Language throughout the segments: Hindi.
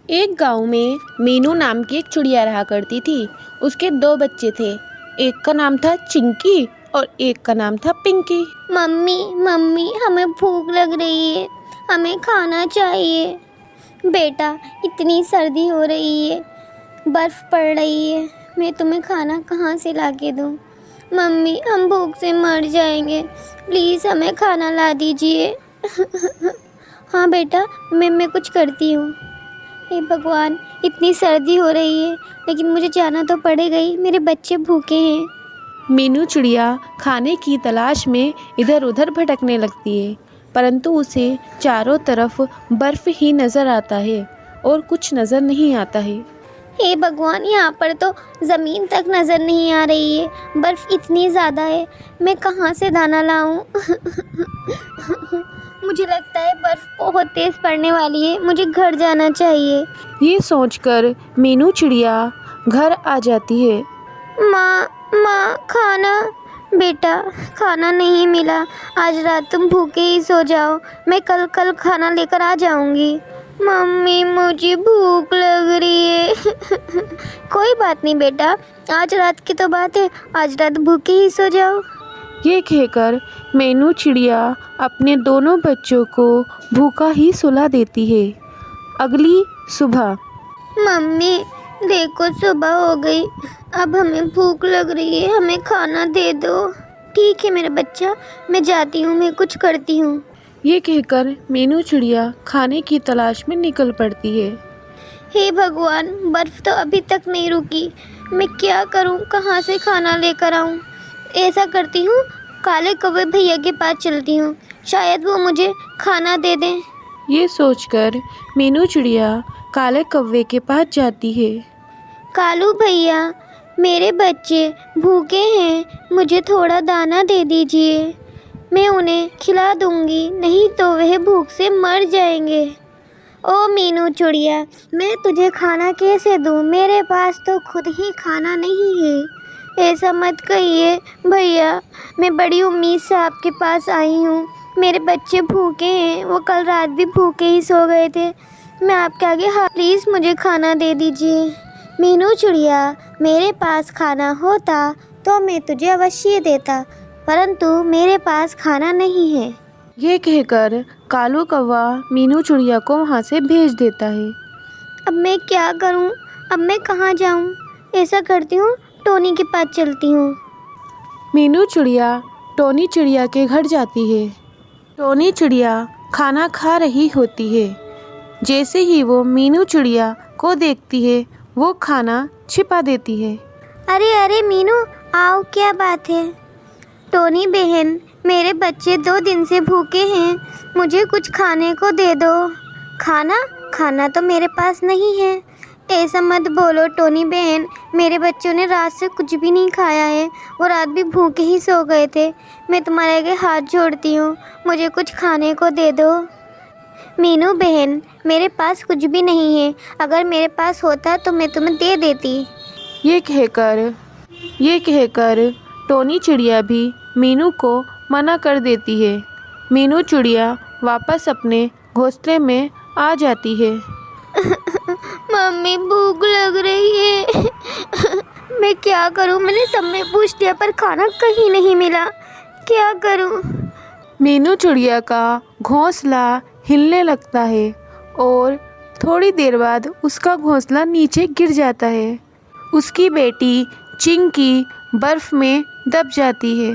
एक गांव में मीनू नाम की एक चिड़िया रहा करती थी। उसके दो बच्चे थे। एक का नाम था चिंकी और एक का नाम था पिंकी। मम्मी मम्मी हमें भूख लग रही है, हमें खाना चाहिए। बेटा इतनी सर्दी हो रही है, बर्फ़ पड़ रही है, मैं तुम्हें खाना कहाँ से ला के दूँ। मम्मी हम भूख से मर जाएंगे, प्लीज़ हमें खाना ला दीजिए। हाँ बेटा मैं कुछ करती हूँ। हे भगवान इतनी सर्दी हो रही है, लेकिन मुझे जाना तो पड़ेगा ही, मेरे बच्चे भूखे हैं। मीनू चिड़िया खाने की तलाश में इधर उधर भटकने लगती है, परंतु उसे चारों तरफ बर्फ़ ही नज़र आता है और कुछ नज़र नहीं आता है। हे भगवान यहाँ पर तो ज़मीन तक नज़र नहीं आ रही है, बर्फ़ इतनी ज़्यादा है, मैं कहाँ से दाना लाऊं। मुझे लगता है बर्फ़ बहुत तेज़ पड़ने वाली है, मुझे घर जाना चाहिए। ये सोचकर मीनू चिड़िया घर आ जाती है। माँ खाना। बेटा खाना नहीं मिला, आज रात तुम भूखे ही सो जाओ, मैं कल खाना लेकर आ जाऊंगी। मम्मी मुझे भूख लग रही है। कोई बात नहीं बेटा, आज रात की तो बात है, आज रात भूखे ही सो जाओ। ये कहकर मीनू चिड़िया अपने दोनों बच्चों को भूखा ही सुला देती है। अगली सुबह मम्मी देखो सुबह हो गई, अब हमें भूख लग रही है, हमें खाना दे दो। ठीक है मेरा बच्चा, मैं जाती हूँ, मैं कुछ करती हूँ। ये कहकर मीनू चिड़िया खाने की तलाश में निकल पड़ती है। हे भगवान बर्फ़ तो अभी तक नहीं रुकी, मैं क्या करूँ, कहाँ से खाना लेकर आऊँ। ऐसा करती हूँ, काले कौवे भैया के पास चलती हूँ, शायद वो मुझे खाना दे दें। ये सोचकर मीनू चिड़िया काले कौवे के पास जाती है। कालू भैया मेरे बच्चे भूखे हैं, मुझे थोड़ा दाना दे दीजिए, मैं उन्हें खिला दूँगी, नहीं तो वह भूख से मर जाएंगे। ओ मीनू चिड़िया मैं तुझे खाना कैसे दूँ, मेरे पास तो खुद ही खाना नहीं है। ऐसा मत कहिए भैया, मैं बड़ी उम्मीद से आपके पास आई हूँ, मेरे बच्चे भूखे हैं, वो कल रात भी भूखे ही सो गए थे, मैं आपके आगे हाथ, प्लीज़ मुझे खाना दे दीजिए। मीनू चिड़िया मेरे पास खाना होता तो मैं तुझे अवश्य देता, परंतु मेरे पास खाना नहीं है। ये कहकर कालू कौवा मीनू चिड़िया को वहाँ से भेज देता है। अब मैं क्या करूं, अब मैं कहाँ जाऊं। ऐसा करती हूँ, टोनी के पास चलती हूँ। मीनू चिड़िया टोनी चिड़िया के घर जाती है। टोनी चिड़िया खाना खा रही होती है। जैसे ही वो मीनू चिड़िया को देखती है, वो खाना छिपा देती है। अरे अरे मीनू आओ, क्या बात है। टोनी बहन मेरे बच्चे 2 दिन से भूखे हैं, मुझे कुछ खाने को दे दो। खाना तो मेरे पास नहीं है। ऐसा मत बोलो टोनी बहन, मेरे बच्चों ने रात से कुछ भी नहीं खाया है, वो रात भी भूखे ही सो गए थे, मैं तुम्हारे आगे हाथ जोड़ती हूँ, मुझे कुछ खाने को दे दो। मीनू बहन मेरे पास कुछ भी नहीं है, अगर मेरे पास होता तो मैं तुम्हें दे देती। ये कहकर टोनी चिड़िया भी मीनू को मना कर देती है। मीनू चिड़िया वापस अपने घोंसले में आ जाती है। मम्मी भूख लग रही है। मैं क्या करूं, मैंने सब में पूछ लिया पर खाना कहीं नहीं मिला, क्या करूं। मीनू चिड़िया का घोंसला हिलने लगता है और थोड़ी देर बाद उसका घोंसला नीचे गिर जाता है। उसकी बेटी चिंकी बर्फ में दब जाती है।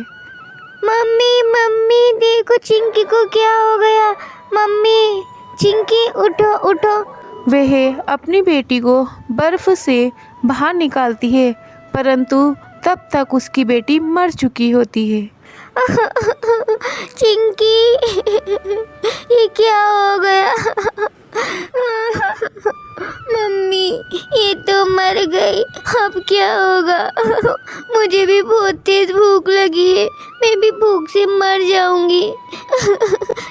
मम्मी देखो चिंकी को क्या हो गया। मम्मी चिंकी उठो। वह अपनी बेटी को बर्फ से बाहर निकालती है, परंतु तब तक उसकी बेटी मर चुकी होती है। चिंकी ये क्या हो गया। मम्मी ये तो मर गई, अब क्या होगा। मुझे भी बहुत तेज भूख लगी है, मैं भी भूख से मर जाऊंगी।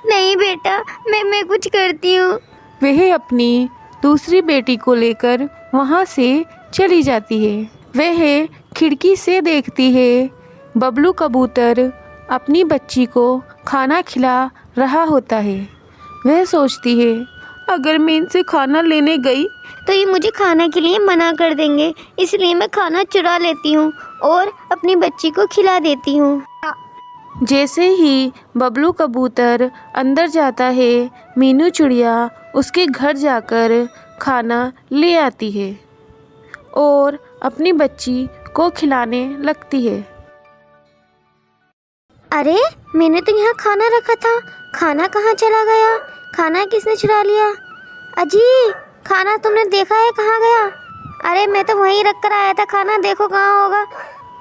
नहीं बेटा मैं कुछ करती हूँ। वह अपनी दूसरी बेटी को लेकर वहाँ से चली जाती है। वह खिड़की से देखती है बबलू कबूतर अपनी बच्ची को खाना खिला रहा होता है। वह सोचती है अगर मैं इनसे खाना लेने गई तो ये मुझे खाने के लिए मना कर देंगे, इसलिए मैं खाना चुरा लेती हूँ और अपनी बच्ची को खिला देती हूँ। जैसे ही बबलू कबूतर अंदर जाता है, मीनू चिड़िया उसके घर जाकर खाना ले आती है और अपनी बच्ची को खिलाने लगती है। अरे मैंने तो यहाँ खाना रखा था, खाना कहाँ चला गया? खाना किसने चुरा लिया? अजी, खाना तुमने देखा है कहाँ गया? अरे मैं तो वहीं रख कर आया था खाना, देखो कहाँ होगा।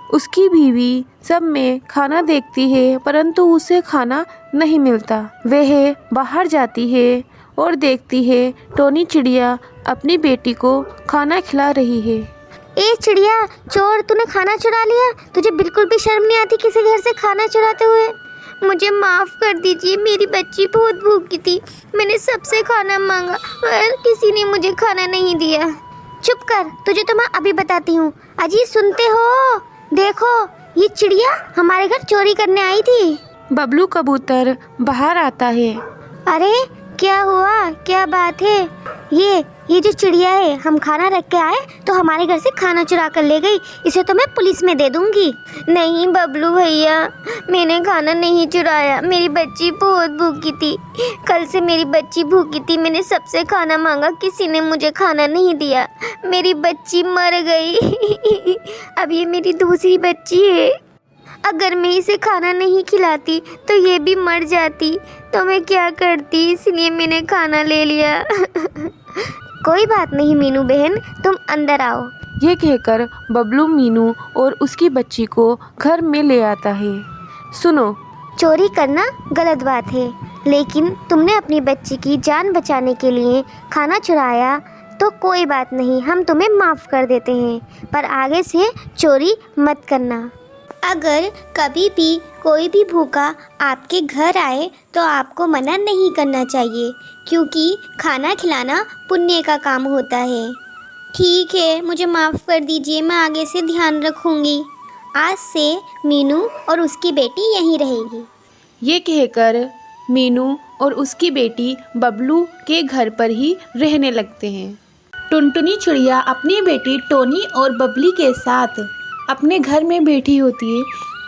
उसकी बीवी सब में खाना देखती है, परंतु उसे खाना नहीं मिलता। वह बाहर जाती है और देखती है टोनी चिड़िया अपनी बेटी को खाना खिला रही है। ए चिड़िया चोर, तूने खाना चुरा लिया? तुझे बिल्कुल भी शर्म नहीं आती किसी घर से खाना चुराते हुए? मुझे माफ़ कर दीजिए, मेरी बच्ची बहुत भूखी थी, मैंने सबसे खाना मांगा पर किसी ने मुझे खाना नहीं दिया। चुप कर, तुझे तो मैं अभी बताती हूँ। अजी सुनते हो? देखो ये चिड़िया हमारे घर चोरी करने आई थी। बबलू कबूतर बाहर आता है। अरे क्या हुआ, क्या बात है? ये जो चिड़िया है, हम खाना रख के आए तो हमारे घर से खाना चुरा कर ले गई, इसे तो मैं पुलिस में दे दूंगी। नहीं बबलू भैया, मैंने खाना नहीं चुराया, मेरी बच्ची बहुत भूखी थी, कल से मेरी बच्ची भूखी थी, मैंने सबसे खाना मांगा, किसी ने मुझे खाना नहीं दिया, मेरी बच्ची मर गई। अब ये मेरी दूसरी बच्ची है, अगर मैं इसे खाना नहीं खिलाती तो ये भी मर जाती, तो मैं क्या करती, इसलिए मैंने खाना ले लिया। कोई बात नहीं मीनू बहन, तुम अंदर आओ। ये कहकर बबलू मीनू और उसकी बच्ची को घर में ले आता है। सुनो, चोरी करना गलत बात है, लेकिन तुमने अपनी बच्ची की जान बचाने के लिए खाना चुराया तो कोई बात नहीं, हम तुम्हें माफ़ कर देते हैं, पर आगे से चोरी मत करना। अगर कभी भी कोई भी भूखा आपके घर आए तो आपको मना नहीं करना चाहिए, क्योंकि खाना खिलाना पुण्य का काम होता है। ठीक है, मुझे माफ़ कर दीजिए, मैं आगे से ध्यान रखूँगी। आज से मीनू और उसकी बेटी यहीं रहेगी। ये कहकर मीनू और उसकी बेटी बबलू के घर पर ही रहने लगते हैं। टुनटुनी चिड़िया अपनी बेटी टोनी और बबली के साथ अपने घर में बैठी होती है।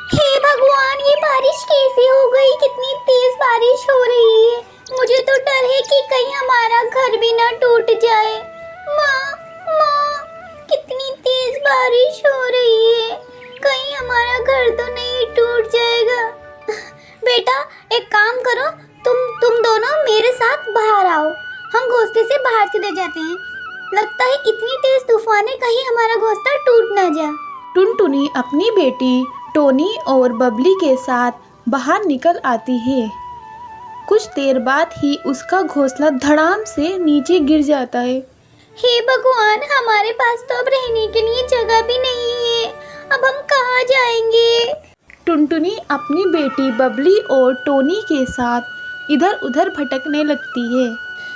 हे भगवान, ये बारिश कैसे हो गई? कितनी तेज बारिश हो रही है, मुझे तो डर है कि कहीं हमारा घर भी ना टूट जाए। माँ, कितनी तेज बारिश हो रही है, कहीं हमारा घर तो नहीं टूट जाएगा। बेटा एक काम करो, तुम दोनों मेरे साथ बाहर आओ, हम घोंसले से बाहर चले जाते हैं, लगता है इतनी तेज तूफान है, कहीं हमारा घोंसला टूट ना जाए। टुनटुनी अपनी बेटी टोनी और बबली के साथ बाहर निकल आती है। कुछ देर बाद ही उसका घोंसला धड़ाम से नीचे गिर जाता है। हे भगवान, हमारे पास तो अब रहने के लिए जगह भी नहीं है, अब हम कहाँ जाएंगे? टुनटुनी अपनी बेटी बबली और टोनी के साथ इधर उधर भटकने लगती है।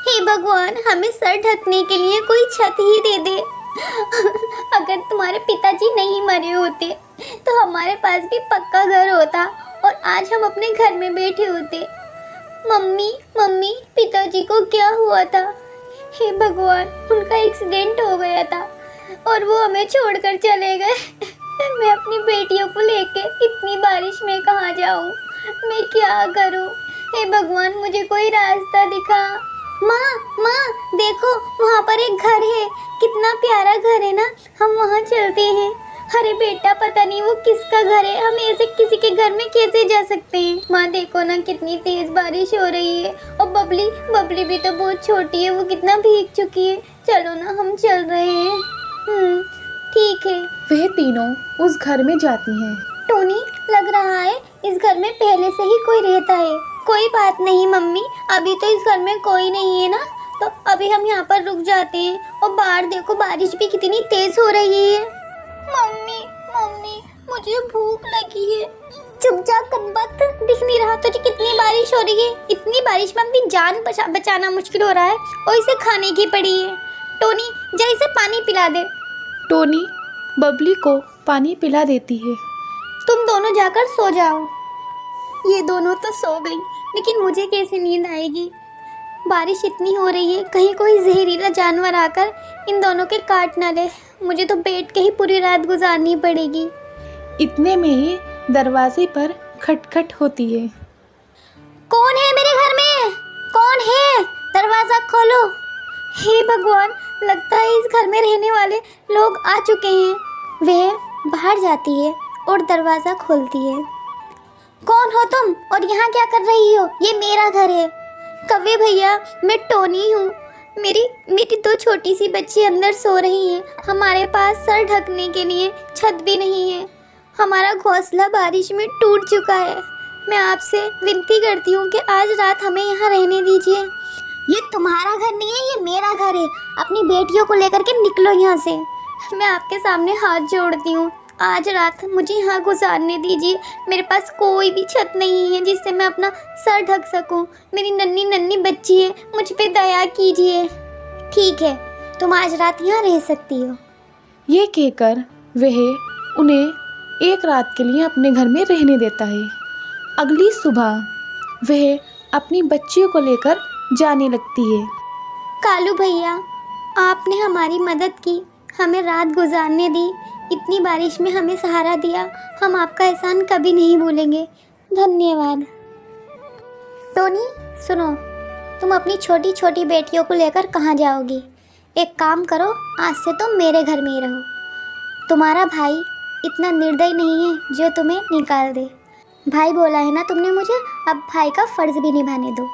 हे भगवान, हमें सर ढकने के लिए कोई छत ही दे दे। अगर तुम्हारे पिताजी नहीं मरे होते तो हमारे पास भी पक्का घर होता और आज हम अपने घर में बैठे होते। मम्मी पिताजी को क्या हुआ था? हे भगवान, उनका एक्सीडेंट हो गया था और वो हमें छोड़कर चले गए। मैं अपनी बेटियों को लेके इतनी बारिश में कहाँ जाऊँ, मैं क्या करूँ? हे भगवान, मुझे कोई रास्ता दिखा। माँ देखो, वहाँ पर एक घर है, कितना प्यारा घर है ना, हम वहाँ चलते हैं। अरे बेटा, पता नहीं वो किसका घर है, हम ऐसे किसी के घर में कैसे जा सकते हैं? माँ देखो ना, कितनी तेज बारिश हो रही है, और बबली भी तो बहुत छोटी है, वो कितना भीग चुकी है। चलो ना, हम चल रहे हैं। ठीक है। वह तीनों उस घर में जाती हैं। टोनी, लग रहा है इस घर में पहले से ही कोई रहता है। कोई बात नहीं मम्मी, अभी तो इस घर में कोई नहीं है ना, तो अभी हम यहाँ पर रुक जाते हैं। और बाहर देखो, बारिश भी कितनी तेज हो रही है। मम्मी मुझे भूख लगी है। चुप जा कमबख्त, दिख नहीं रहा तुझे कितनी बारिश हो रही है? इतनी बारिश में अपनी जान बचाना मुश्किल हो रहा है और इसे खाने की पड़ी है। टोनी, जा इसे पानी पिला दे। टोनी बबली को पानी पिला देती है। तुम दोनों जाकर सो जाओ। ये दोनों तो सो गई, लेकिन मुझे कैसे नींद आएगी? बारिश इतनी हो रही है, कहीं कोई जहरीला जानवर आकर इन दोनों के काट ना ले। मुझे तो बैठ के ही पूरी रात गुजारनी पड़ेगी। इतने में ही दरवाजे पर खटखट होती है। कौन है मेरे घर में? कौन है? दरवाज़ा खोलो। हे भगवान, लगता है इस घर में रहने वाले लोग आ चुके हैं। वह बाहर जाती है और दरवाज़ा खोलती है। कौन हो तुम और यहाँ क्या कर रही हो? ये मेरा घर है। कव्वे भैया, मैं टोनी हूँ। मेरी दो छोटी सी बच्ची अंदर सो रही हैं। हमारे पास सर ढकने के लिए छत भी नहीं है। हमारा घोंसला बारिश में टूट चुका है। मैं आपसे विनती करती हूँ कि आज रात हमें यहाँ रहने दीजिए। ये तुम्हारा घर नहीं है, ये मेरा घर है। अपनी बेटियों को लेकर के निकलो यहाँ से। मैं आपके सामने हाथ जोड़ती हूँ, आज रात मुझे यहाँ गुजारने दीजिए। मेरे पास कोई भी छत नहीं है जिससे मैं अपना सर ढक सकूँ। मेरी नन्ही नन्ही बच्ची है, मुझ पे दया कीजिए। ठीक है, तुम आज रात यहाँ रह सकती हो। ये कहकर वह उन्हें एक रात के लिए अपने घर में रहने देता है। अगली सुबह वह अपनी बच्चियों को लेकर जाने लगती है। कालू भैया, आपने हमारी मदद की, हमें रात गुजारने दी, इतनी बारिश में हमें सहारा दिया। हम आपका एहसान कभी नहीं भूलेंगे। धन्यवाद। टोनी, सुनो, तुम अपनी छोटी छोटी बेटियों को लेकर कहाँ जाओगी? एक काम करो, आज से तुम मेरे घर में ही रहो। तुम्हारा भाई इतना निर्दयी नहीं है जो तुम्हें निकाल दे। भाई बोला है ना तुमने मुझे, अब भाई का फ़र्ज़ भी निभाने दो।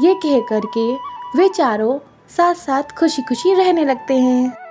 ये कह कर के वे चारों साथ साथ खुशी खुशी रहने लगते हैं।